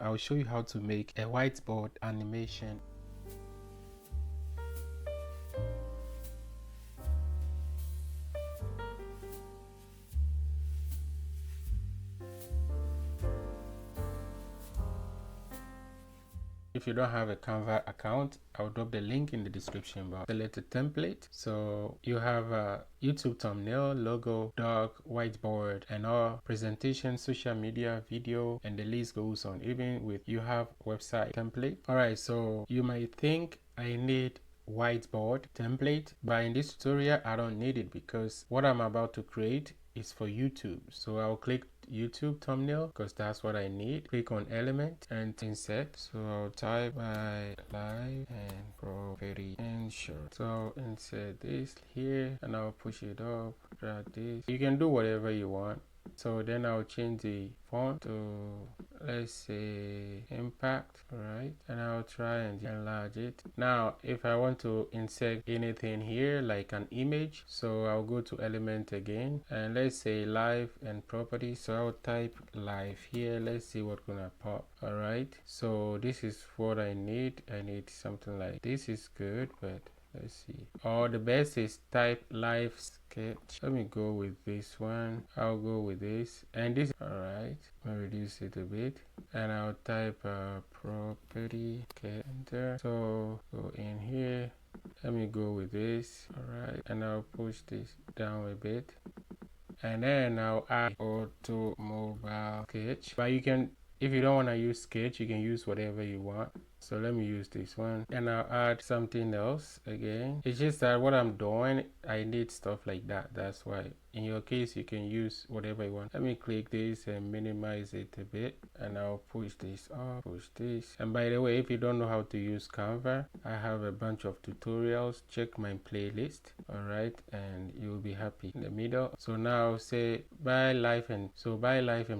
I'll show you how to make a whiteboard animation. If you don't have a Canva account, I'll drop the link in the description box. Select a template. So you have a YouTube thumbnail, logo, doc, whiteboard, and all presentation, social media, video, and the list goes on. Even with you have website template. All right, so you might think I need whiteboard template, but in this tutorial I don't need it because what I'm about to create is for YouTube. So I'll click YouTube thumbnail because that's what I need. Click on element and insert. So I'll type my live and property and short. So I'll insert this here and I'll push it up, drag this. You can do whatever you want. So then I'll change the font to, let's say, impact, right? And I'll try and enlarge it. Now if I want to insert anything here like an image, so I'll go to element again and let's say live and property. So I'll type live here. Let's see what's gonna pop. All right, so this is what I need something like this. Is good, but let's see. Or the best is type live sketch. Let me go with this one. I'll go with this and this. All right, I'll reduce it a bit and I'll type property. Okay, enter. So go in here. Let me go with this. All right, and I'll push this down a bit and then I'll add auto mobile sketch. But you can, if you don't want to use sketch, you can use whatever you want. So let me use this one and I'll add something else again. It's just that what I'm doing, I need stuff like that. That's why in your case you can use whatever you want. Let me click this and minimize it a bit and I'll push this up, push this. And by the way, if you don't know how to use Canva, I have a bunch of tutorials. Check my playlist. All right, and you'll be happy. In the middle, so now say buy life and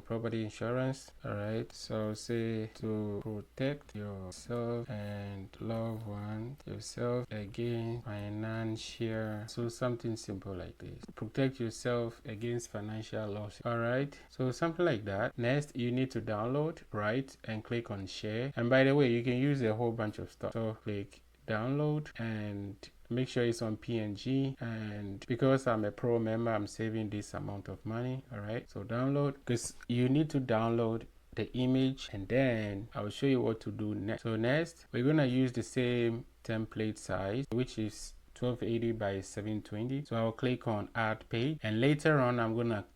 property insurance. All right, so say to protect yourself and loved one yourself against financial, so something simple like this. Protect yourself against financial loss. All right, so something like that. Next, you need to download, right, and click on share. And by the way, you can use a whole bunch of stuff. So click download and make sure it's on PNG, and because I'm a pro member, I'm saving this amount of money. All right, so download, because you need to download the image and then I'll show you what to do next. So next, we're gonna use the same template size, which is 1280 by 720. So I'll click on add page and later on I'm gonna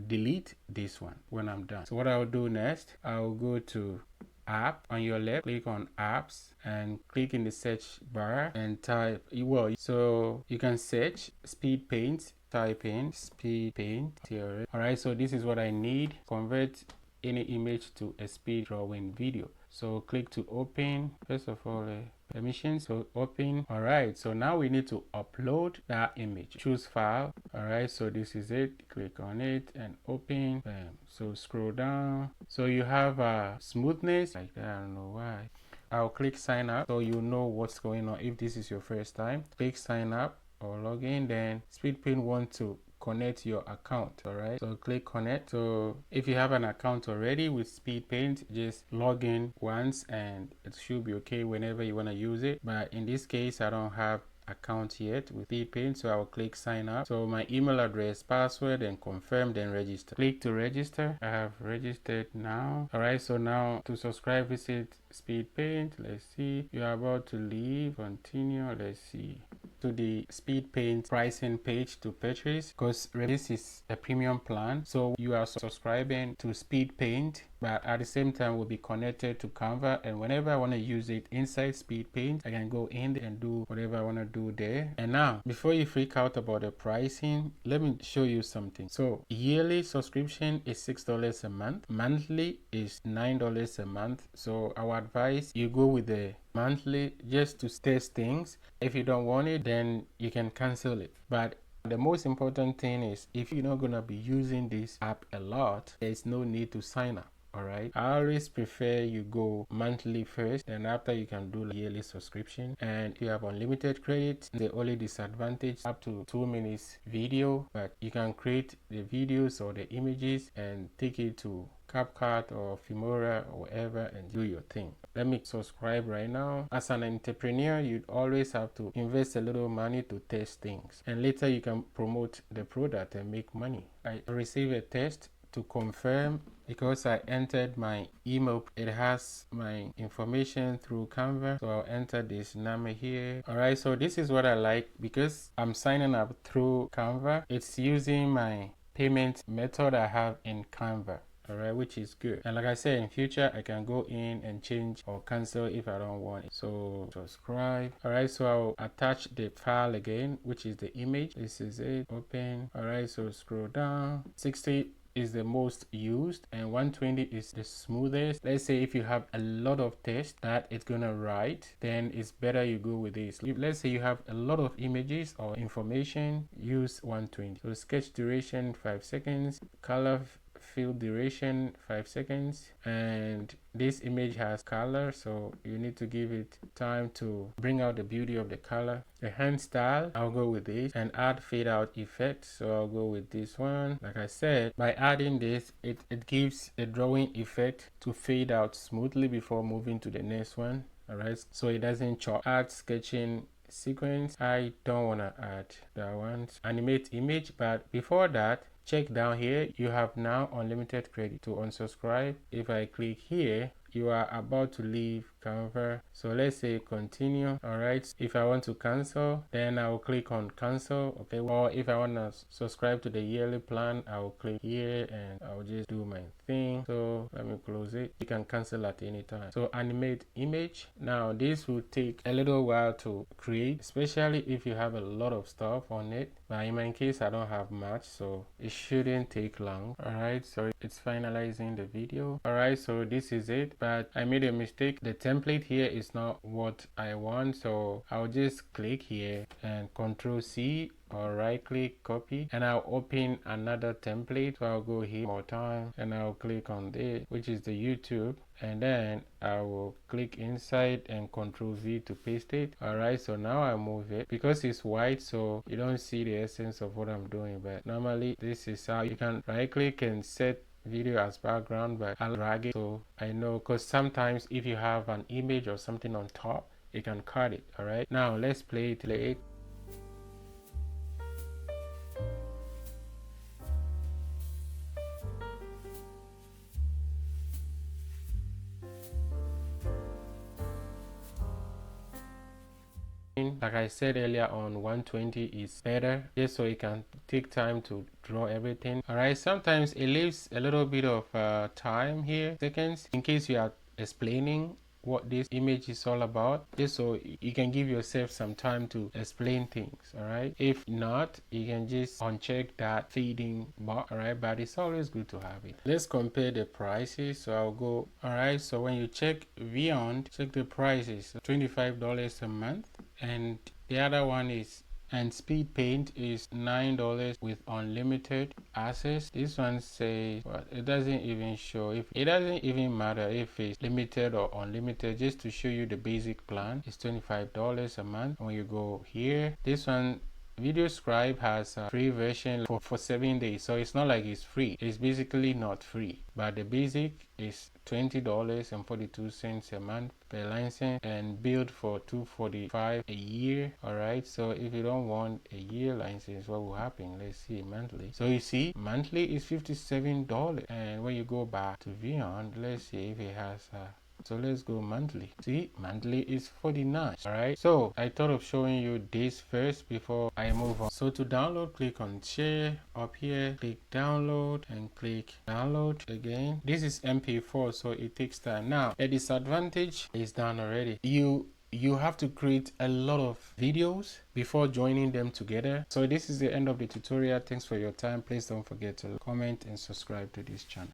delete this one when I'm done. So what I'll do next, I'll go to app on your left, click on apps and click in the search bar and type, well, so you can search SpeedPaint, type in SpeedPaint here. All right, so this is what I need. Convert any image to a speed drawing video. So click to open. First of all, permission, so open. All right, so now we need to upload that image. Choose file. All right, so this is it. Click on it and open. So scroll down. So you have a smoothness like that. I don't know why. I'll click sign up so you know what's going on. If this is your first time, click sign up or log in. Then SpeedPaint wants to connect your account. All right, so click connect. So if you have an account already with SpeedPaint, just log in once and it should be okay whenever you want to use it. But in this case, I don't have account yet with SpeedPaint, so I will click sign up. So my email address, password, and confirm, then register. Click to register. I have registered now. All right, so now to subscribe, visit SpeedPaint. Let's see, you are about to leave, continue. Let's see, to the SpeedPaint pricing page to purchase, because this is a premium plan, so you are subscribing to SpeedPaint, but at the same time will be connected to Canva, and whenever I want to use it inside SpeedPaint, I can go in and do whatever I want to do there. And now, before you freak out about the pricing, let me show you something. So yearly subscription is $6 a month, monthly is $9 a month. So I would advise you go with the monthly just to test things. If you don't want it, then you can cancel it. But the most important thing is, if you're not going to be using this app a lot, there's no need to sign up. All right, I always prefer you go monthly first, and after you can do like yearly subscription. And you have unlimited credit. The only disadvantage, up to 2 minutes video, but you can create the videos or the images and take it to CapCut or Filmora or whatever and do your thing. Let me subscribe right now. As an entrepreneur, you always have to invest a little money to test things, and later you can promote the product and make money. I received a test to confirm because I entered my email. It has my information through Canva, so I'll enter this number here. All right, so this is what I like because I'm signing up through Canva. It's using my payment method I have in Canva. All right, which is good. And like I said, in future I can go in and change or cancel if I don't want it. So subscribe. All right, so I'll attach the file again, which is the image. This is it. Open. All right, so scroll down. 60 is the most used and 120 is the smoothest. Let's say if you have a lot of text that it's gonna write, then it's better you go with this. Let's say you have a lot of images or information, use 120. So sketch duration 5 seconds, color field duration 5 seconds, and this image has color, so you need to give it time to bring out the beauty of the color. The hand style, I'll go with this, and add fade out effect, so I'll go with this one. Like I said, by adding this, it gives the drawing effect to fade out smoothly before moving to the next one. All right, so it doesn't chop. Add sketching sequence, I don't want to add that one. Animate image, but before that, check down here. You have now unlimited credit. To unsubscribe, if I click here, you are about to leave Canva, so let's say continue. All right, if I want to cancel, then I will click on cancel. Okay, or if I want to subscribe to the yearly plan, I will click here and I'll just do my thing. So let me close it. You can cancel at any time. So animate image. Now this will take a little while to create, especially if you have a lot of stuff on it, but in my case I don't have much, so it shouldn't take long. All right, so it's finalizing the video. All right, so this is it, but I made a mistake. The template here is not what I want, so I'll just click here and Control C or right click, copy, and I'll open another template. So I'll go here more time and I'll click on this, which is the YouTube, and then I will click inside and Control V to paste it. All right, so now I move it because it's white, so you don't see the essence of what I'm doing, but normally this is how you can right click and set video as background, but I'll drag it so I know, because sometimes if you have an image or something on top, you can cut it. All right, now let's play it. Like I said earlier on, 120 is better, just so you can take time to draw everything. All right, sometimes it leaves a little bit of time here, seconds, in case you are explaining what this image is all about, just so you can give yourself some time to explain things. All right, if not, you can just uncheck that fading bar. All right, but it's always good to have it. Let's compare the prices. So I'll go, all right, so when you check Beyond, check the prices. $25 a month, and the other one is, and SpeedPaint is $9 with unlimited access. This one says, well, it doesn't even show, if it doesn't even matter if it's limited or unlimited, just to show you the basic plan is $25 a month. When you go here, this one, VideoScribe has a free version for 7 days, so it's not like it's free. It's basically not free, but the basic is $20.42 a month per license, and build for $245 a year. All right, so if you don't want a year license, what will happen? Let's see monthly. So you see monthly is $57, and when you go back to Beyond, let's see if it has a, so let's go monthly. See, monthly is $49. All right, so I thought of showing you this first before I move on. So to download, click on share up here, click download, and click download again. This is MP4, so it takes time. Now a disadvantage is done already. You have to create a lot of videos before joining them together. So this is the end of the tutorial. Thanks for your time. Please don't forget to comment and subscribe to this channel.